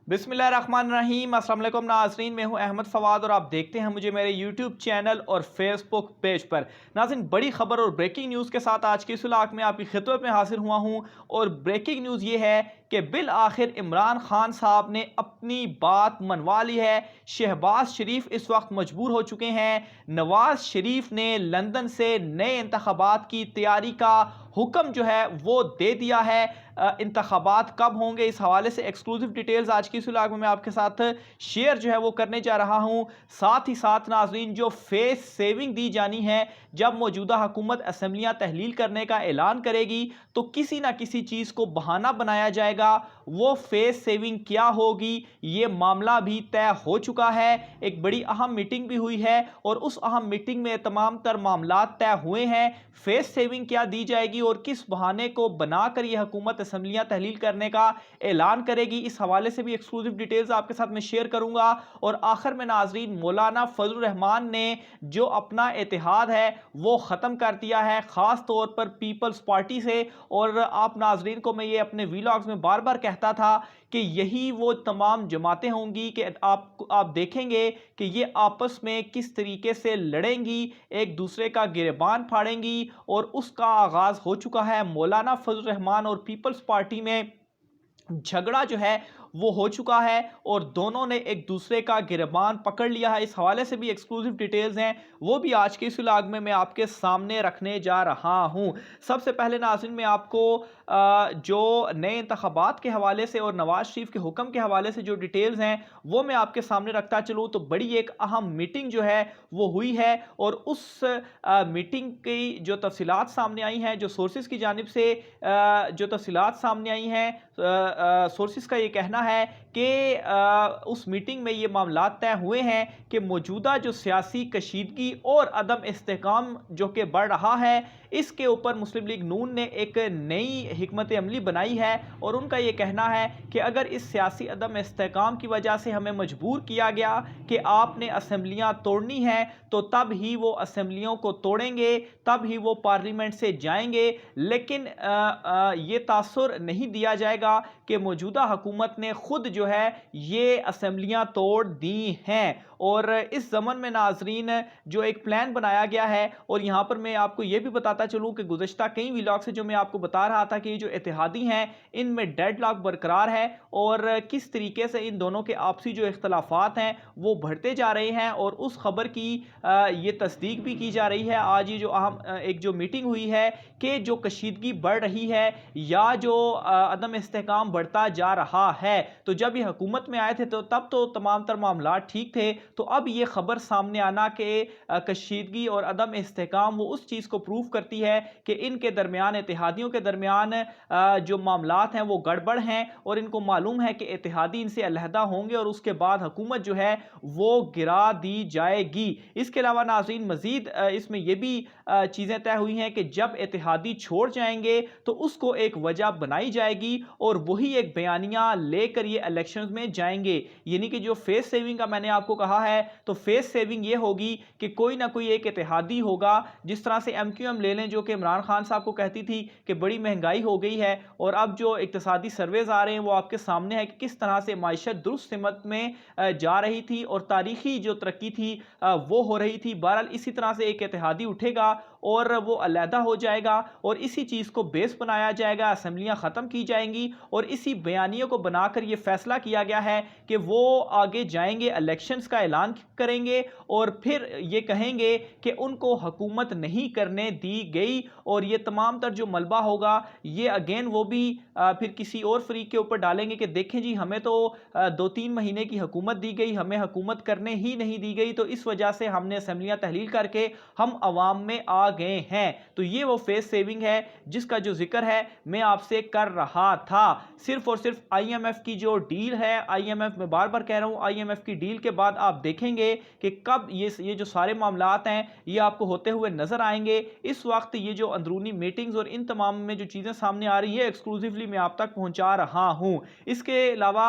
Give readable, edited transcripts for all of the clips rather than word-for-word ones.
बिस्मिल्लाहिर्रहमानिर्रहीम। अस्सलाम वालेकुम नाज़रीन, मैं हूं अहमद फवाद और आप देखते हैं मुझे मेरे यूट्यूब चैनल और फेसबुक पेज पर। नाज़रीन, बड़ी खबर और ब्रेकिंग न्यूज़ के साथ आज की इस व्लॉग में आपकी खिदमत में हाजिर हुआ हूं। और ब्रेकिंग न्यूज़ ये है कि बिल आखिर इमरान खान साहब ने अपनी बात मनवा ली है। शहबाज शरीफ इस वक्त मजबूर हो चुके हैं। नवाज शरीफ ने लंदन से नए इंतखाबात की तैयारी का हुक्म जो है वो दे दिया है। इंतखाबात कब होंगे, इस हवाले से एक्सक्लूसिव डिटेल्स आज की इस व्लॉग में मैं आपके साथ शेयर जो है वो करने जा रहा हूं। साथ ही साथ नाजरीन, जो फेस सेविंग दी जानी है जब मौजूदा हुकूमत असेंबलियां तहलील करने का ऐलान करेगी तो किसी ना किसी चीज़ को बहाना बनाया जाएगा। वो फेस सेविंग क्या होगी, ये मामला भी तय हो चुका है। एक बड़ी अहम मीटिंग भी हुई है और उस अहम मीटिंग में तमाम तर मामला तय हुए हैं। फेस सेविंग क्या दी जाएगी और किस बहाने को बनाकर यह हुकूमत असेंबलियां तहलील करने का ऐलान करेगी, इस हवाले से भी एक्सक्लूसिव डिटेल्स आपके साथ मैं शेयर करूंगा। और आखिर में नाजरीन, मौलाना फजलुर रहमान ने जो अपना इत्तेहाद है वो ख़त्म कर दिया है, ख़ास तौर पर पीपल्स पार्टी से। और आप नाजरीन को मैं ये अपने वीलॉग्स में बार बार कहता था कि यही वो तमाम जमातें होंगी कि आप देखेंगे कि ये आपस में किस तरीके से लड़ेंगी, एक दूसरे का गिरेबान फाड़ेंगी। और उसका आगाज़ हो चुका है। मौलाना फजल रहमान और पीपल्स पार्टी में झगड़ा जो है वो हो चुका है और दोनों ने एक दूसरे का गिरबान पकड़ लिया है। इस हवाले से भी एक्सक्लूसिव डिटेल्स हैं, वो भी आज के इस व्लॉग में मैं आपके सामने रखने जा रहा हूं। सबसे पहले नाज़रीन, मैं आपको जो नए इंतखाबात के हवाले से और नवाज शरीफ के हुक्म के हवाले से जो डिटेल्स हैं वो मैं आपके सामने रखता चलूँ तो बड़ी एक अहम मीटिंग जो है वो हुई है। और उस मीटिंग की जो तफसीलात सामने आई हैं, जो सोर्सेज की जानिब से जो तफसीलात सामने आई हैं, सोर्सेज का ये कहना है कि उस मीटिंग में ये मामला तय हुए हैं कि मौजूदा जो सियासी कशीदगी और अदम इस्तेहकाम जो कि बढ़ रहा है, इसके ऊपर मुस्लिम लीग नून ने एक नई हिकमत अमली बनाई है। और उनका ये कहना है कि अगर इस सियासी अदम इस्तेहकाम की वजह से हमें मजबूर किया गया कि आपने असम्बलियाँ तोड़नी हैं तो तब ही वो असम्बलियों को तोड़ेंगे, तब ही वो पार्लियामेंट से जाएंगे। लेकिन ये तासुर नहीं दिया जाएगा कि मौजूदा हुकूमत ने खुद जो है ये असम्बलियाँ तोड़ दी हैं। और इस ज़मन में नाजरीन, जो एक प्लान बनाया गया है, और यहाँ पर मैं आपको ये भी बताता चलूँ कि गुज़श्ता कई व्लॉग से जो मैं आपको बता रहा था कि ये जो इत्तेहादी हैं इनमें डेडलॉक बरकरार है और किस तरीके से इन दोनों के आपसी जो इख्तलाफात हैं वो बढ़ते जा रहे हैं। और उस खबर की ये तस्दीक भी की जा रही है आज ये जो अहम एक जो मीटिंग हुई है कि जो कशीदगी बढ़ रही है या जो अदम इस्तेहकाम बढ़ता जा रहा है। तो जब ये हुकूमत में आए थे तो तब तो तमाम तर मामला ठीक थे, तो अब ये खबर सामने आना कि कशीदगी और अदम इस्तेहकाम वो उस चीज़ को प्रूव करती है कि इनके दरमियान, इत्तेहादियों के दरमियान जो मामलात हैं वो गड़बड़ हैं और इनको मालूम है कि इत्तेहादी इनसे अलहदा होंगे और उसके बाद हुकूमत जो है वो गिरा दी जाएगी। इसके अलावा नाज़रीन, मज़ीद इसमें यह भी चीज़ें तय हुई हैं कि जब इत्तेहादी छोड़ जाएंगे तो उसको एक वजह बनाई जाएगी और वही एक बयानिया लेकर ये इलेक्शंस में जाएंगे। यानी कि जो फेस सेविंग का मैंने आपको कहा है, तो फेस सेविंग ये होगी कि कोई ना कोई एक इत्तेहादी होगा। जिस तरह से MQM ले लें, जो कि इमरान खान साहब को कहती थी कि बड़ी महंगाई हो गई है, और अब जो इक्तिसादी सर्वेज आ रहे हैं वो आपके सामने है कि किस तरह से माइशत दुरुस्त सिमत में जा रही थी और तारीखी जो तरक्की थी वो हो रही थी। बहरहाल इसी तरह से एक इत्तेहादी उठेगा और वो अलहदा हो जाएगा और इसी चीज़ को बेस बनाया जाएगा, असेंबलियां ख़त्म की जाएंगी और इसी बयानियों को बनाकर ये फैसला किया गया है कि वो आगे जाएंगे, इलेक्शंस का ऐलान करेंगे और फिर ये कहेंगे कि उनको हुकूमत नहीं करने दी गई। और ये तमाम तर जो मलबा होगा ये अगेन वो भी फिर किसी और फरीक के ऊपर डालेंगे कि देखें जी, हमें तो 2-3 महीने की हुकूमत दी गई, हमें हुकूमत करने ही नहीं दी गई, तो इस वजह से हमने असेंबलियां तहलील करके हम अवाम में आ गए हैं। तो ये वो फेस सेविंग है जिसका जो जिक्र है मैं आपसे कर रहा था। सिर्फ और सिर्फ IMF की जो डील है, IMF में बार बार कह रहा हूं, IMF की डील के बाद आप देखेंगे कि कब ये जो सारे मामलात हैं ये आपको होते हुए नजर आएंगे। इस वक्त ये जो अंदरूनी मीटिंग्स और इन तमाम में जो चीजें सामने आ रही है एक्सक्लूसिवली मैं आप तक पहुंचा रहा हूं। इसके अलावा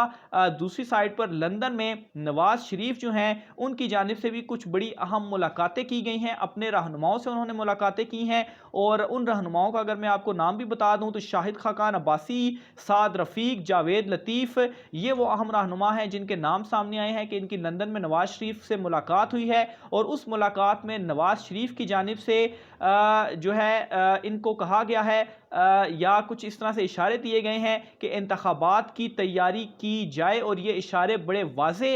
दूसरी साइड पर लंदन में नवाज शरीफ जो हैं उनकी जानिब से भी कुछ बड़ी अहम मुलाकातें की गई हैं, अपने रहनुमाओं से उन्होंने मुलाकातें की हैं। और उन रहनुमाओं का अगर मैं आपको नाम भी बता दूं तो शाहिद खाकान अब्बासी, साद रफ़ीक, जावेद लतीफ़, ये वो अहम रहनुमा हैं जिनके नाम सामने आए हैं कि इनकी लंदन में नवाज़ शरीफ से मुलाकात हुई है। और उस मुलाकात में नवाज़ शरीफ की जानिब से जो है इनको कहा गया है या कुछ इस तरह से इशारे दिए गए हैं कि इंतखाबात की तैयारी की जाए, और ये इशारे बड़े वाज़े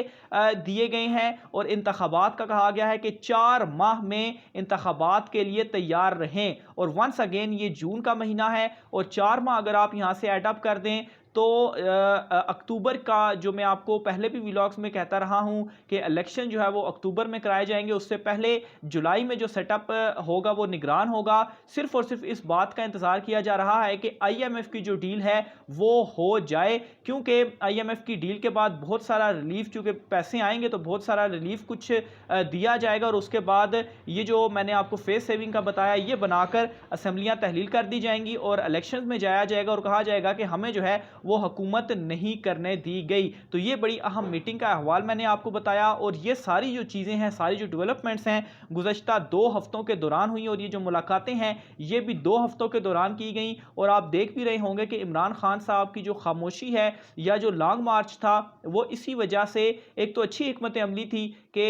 दिए गए हैं। और इंतखाबात का कहा गया है कि 4 माह में इंतखाबात के लिए तैयार रहें। और वंस अगेन ये जून का महीना है और 4 माह अगर आप यहाँ से एड अप कर दें तो अक्टूबर का, जो मैं आपको पहले भी व्लॉग्स में कहता रहा हूं कि इलेक्शन जो है वो अक्टूबर में कराए जाएंगे, उससे पहले जुलाई में जो सेटअप होगा वो निगरान होगा। सिर्फ और सिर्फ इस बात का इंतजार किया जा रहा है कि आईएमएफ की जो डील है वो हो जाए, क्योंकि आईएमएफ की डील के बाद बहुत सारा रिलीफ, चूंकि पैसे आएंगे तो बहुत सारा रिलीफ कुछ दिया जाएगा। और उसके बाद ये जो मैंने आपको फेस सेविंग का बताया ये बनाकर असम्बलियां तहलील कर दी जाएंगी और इलेक्शन में जाया जाएगा और कहा जाएगा कि हमें जो है वो हुकूमत नहीं करने दी गई। तो ये बड़ी अहम मीटिंग का अहवाल मैंने आपको बताया। और ये सारी जो चीज़ें हैं, सारी जो डेवलपमेंट्स हैं गुज़श्ता 2 हफ्तों के दौरान हुई, और ये जो मुलाकातें हैं ये भी 2 हफ्तों के दौरान की गई। और आप देख भी रहे होंगे कि इमरान खान साहब की जो खामोशी है या जो लॉन्ग मार्च था वो इसी वजह से, एक तो अच्छी हिकमत अमली थी कि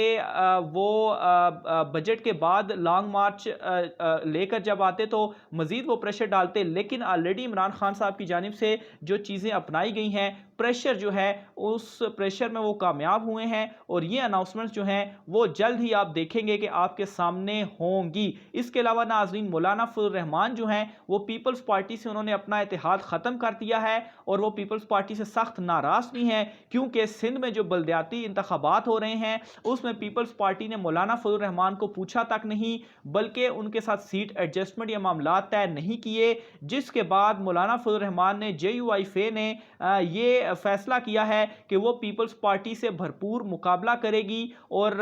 वो बजट के बाद लॉन्ग मार्च लेकर जब आते तो मज़ीद वो प्रेशर डालते, लेकिन ऑलरेडी इमरान खान साहब की जानिब से जो चीज़ें अपनाई गई हैं, प्रेशर जो है उस प्रेशर में वो कामयाब हुए हैं। और ये अनाउंसमेंट्स जो हैं वो जल्द ही आप देखेंगे कि आपके सामने होंगी। इसके अलावा नाज़रीन, मौलाना फजल रहमान जो हैं वो पीपल्स पार्टी से उन्होंने अपना इत्तेहाद ख़त्म कर दिया है और वो पीपल्स पार्टी से सख्त नाराज़ भी हैं, क्योंकि सिंध में जो बलदियाती इंतखाबात हो रहे हैं उसमें पीपल्स पार्टी ने मौलाना फजल रहमान को पूछा तक नहीं, बल्कि उनके साथ सीट एडजस्टमेंट या मामला तय नहीं किए। जिसके बाद मौलाना फजल रहमान ने, JUIF ने ये फैसला किया है कि वो पीपल्स पार्टी से भरपूर मुकाबला करेगी। और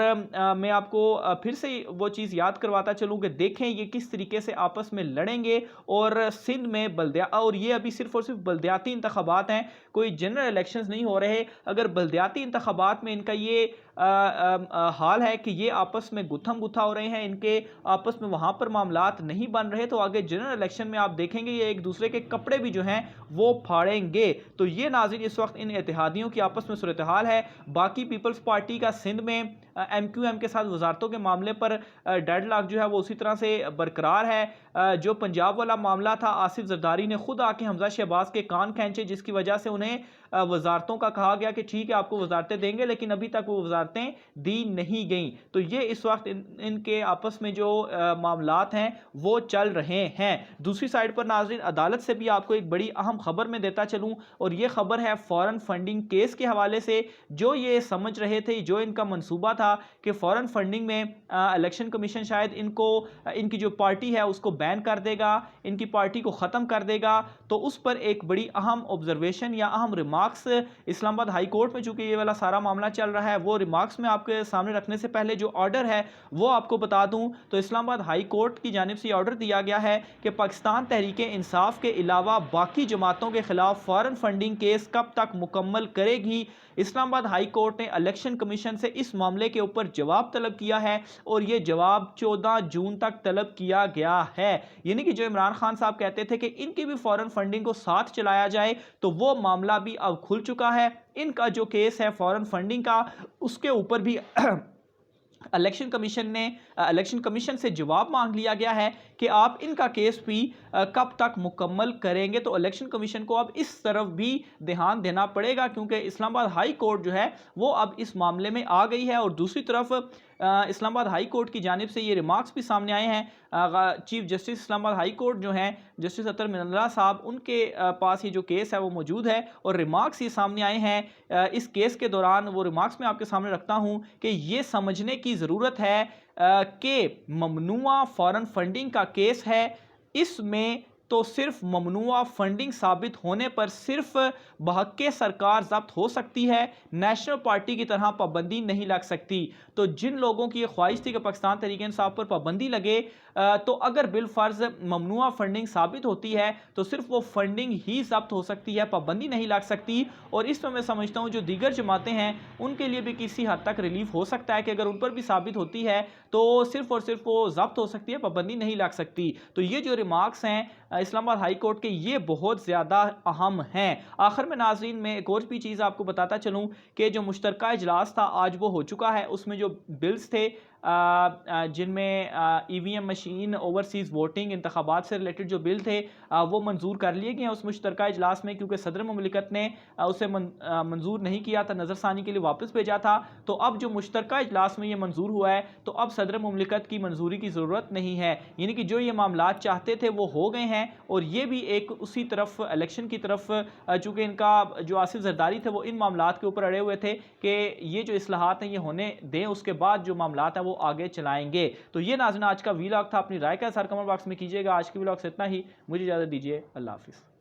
मैं आपको फिर से वो चीज़ याद करवाता चलूँ कि देखें ये किस तरीके से आपस में लड़ेंगे। और सिंध में और ये अभी सिर्फ और सिर्फ बलदियाती इंतखाबात हैं, कोई जनरल इलेक्शंस नहीं हो रहे। अगर बलदियाती इंतखाबात में इनका ये हाल है कि ये आपस में गुत्थम गुत्था हो रहे हैं, इनके आपस में वहाँ पर मामलात नहीं बन रहे, तो आगे जनरल इलेक्शन में आप देखेंगे ये एक दूसरे के कपड़े भी जो हैं वो फाड़ेंगे। तो ये नाज़रीन इस वक्त इन इत्तेहादियों की आपस में सूरत हाल है। बाकी पीपल्स पार्टी का सिंध में MQM के साथ वजारतों के मामले पर डेडलॉक जो है वो उसी तरह से बरकरार है। जो पंजाब वाला मामला था, आसिफ जरदारी ने खुद आके हमजा शहबाज के कान खींचे, जिसकी वजह से उन्हें वजारतों का कहा गया कि ठीक है आपको वजारतें देंगे, लेकिन अभी तक वो वजारतें दी नहीं गई। तो ये इस वक्त इनके आपस में जो मामलात हैं वो चल रहे हैं। दूसरी साइड पर नाज़रीन, अदालत से भी आपको एक बड़ी अहम खबर में देता चलूं, और ये खबर है फॉरेन फंडिंग केस के हवाले से। जो ये समझ रहे थे, जो इनका मंसूबा था कि फॉरेन फंडिंग में इलेक्शन कमीशन शायद इनकी जो पार्टी है उसको बैन कर देगा, इनकी पार्टी को ख़त्म कर देगा, तो उस पर एक बड़ी अहम ऑब्जर्वेशन या अहम रिमार्क्स इस्लामाबाद हाई कोर्ट में, चूंकि ये वाला सारा मामला चल रहा है, वो रिमार्क्स में आपके सामने रखने से पहले जो ऑर्डर है वो आपको बता दूं। तो इस्लामाबाद हाई कोर्ट की जानिब से ऑर्डर दिया गया है कि पाकिस्तान तहरीक इंसाफ के अलावा बाकी जमातों के खिलाफ फॉरेन फंडिंग केस कब तक मुकम्मल करेगी। इस्लामाबाद हाई कोर्ट ने इलेक्शन कमीशन से इस मामले के ऊपर जवाब तलब किया है, और ये जवाब 14 जून तक तलब किया गया है। यानी कि जो इमरान खान साहब कहते थे कि इनकी भी फॉरेन फंडिंग को साथ चलाया जाए, तो वो मामला भी अब खुल चुका है। इनका जो केस है फॉरेन फंडिंग का, उसके ऊपर भी इलेक्शन कमीशन से जवाब मांग लिया गया है कि आप इनका केस भी कब तक मुकम्मल करेंगे। तो इलेक्शन कमीशन को अब इस तरफ भी ध्यान देना पड़ेगा, क्योंकि इस्लामाबाद हाई कोर्ट जो है वो अब इस मामले में आ गई है। और दूसरी तरफ इस्लामाबाद हाई कोर्ट की जानिब से ये रिमार्क्स भी सामने आए हैं। Chief justice Islamabad high court जो हैं जस्टिस अतर मिनल्ला साहब, उनके पास ये जो केस है वो मौजूद है, और रिमार्क्स ये सामने आए हैं इस केस के दौरान। वो रिमार्क्स मैं आपके सामने रखता हूँ कि ये समझने की ज़रूरत है कि ममनुआ फॉरेन फंडिंग का केस है, इसमें तो सिर्फ ममनुआ फंडिंग साबित होने पर सिर्फ बहक्के सरकार जब्त हो सकती है, नेशनल पार्टी की तरह पाबंदी नहीं लग सकती। तो जिन लोगों की ये ख्वाहिश थी कि पाकिस्तान तहरीक इंसाफ पर पाबंदी लगे, तो अगर बिल फर्ज ममनुआ फंडिंग साबित होती है तो सिर्फ वो फंडिंग ही जब्त हो सकती है, पाबंदी नहीं लग सकती। और इसमें मैं समझता हूँ जो दीगर जमातें हैं उनके लिए भी किसी हद तक रिलीफ हो सकता है कि अगर उन पर भी साबित होती है तो सिर्फ और सिर्फ वो जब्त हो सकती है, पाबंदी नहीं लग सकती। तो ये जो रिमार्क्स हैं इस्लामाबाद हाई कोर्ट के, ये बहुत ज़्यादा अहम हैं। आखिर में नाजरीन मैं एक और भी चीज़ आपको बताता चलूँ कि जो मुश्तरका इजलास था आज वो हो चुका है। उसमें जो बिल्स थे जिनमें ईवीएम मशीन, ओवरसीज़ वोटिंग, इंतखाबात से रिलेटेड जो बिल थे वो मंजूर कर लिए गए हैं उस मुश्तरका इजलास में, क्योंकि सदर ममलिकत ने उसे मंजूर नहीं किया था, नज़रसानी के लिए वापस भेजा था। तो अब जो मुश्तरका इजलास में ये मंजूर हुआ है तो अब सदर ममलिकत की मंजूरी की ज़रूरत नहीं है, यानी कि जो ये मामलात चाहते थे वो हो गए हैं। और ये भी एक उसी तरफ इलेक्शन की तरफ, चूँकि इनका जो आसिफ जरदारी थे वो इन मामलात के ऊपर अड़े हुए थे कि ये जो इस्लाहात हैं ये होने दें, उसके बाद जो मामलात हैं वो आगे चलाएंगे। तो ये नाज़रीन आज का वीलॉग था, अपनी राय का इज़हार कमेंट बॉक्स में कीजिएगा। आज के वीलॉग से इतना ही, मुझे इजाज़त दीजिए, अल्लाह हाफ़िज़।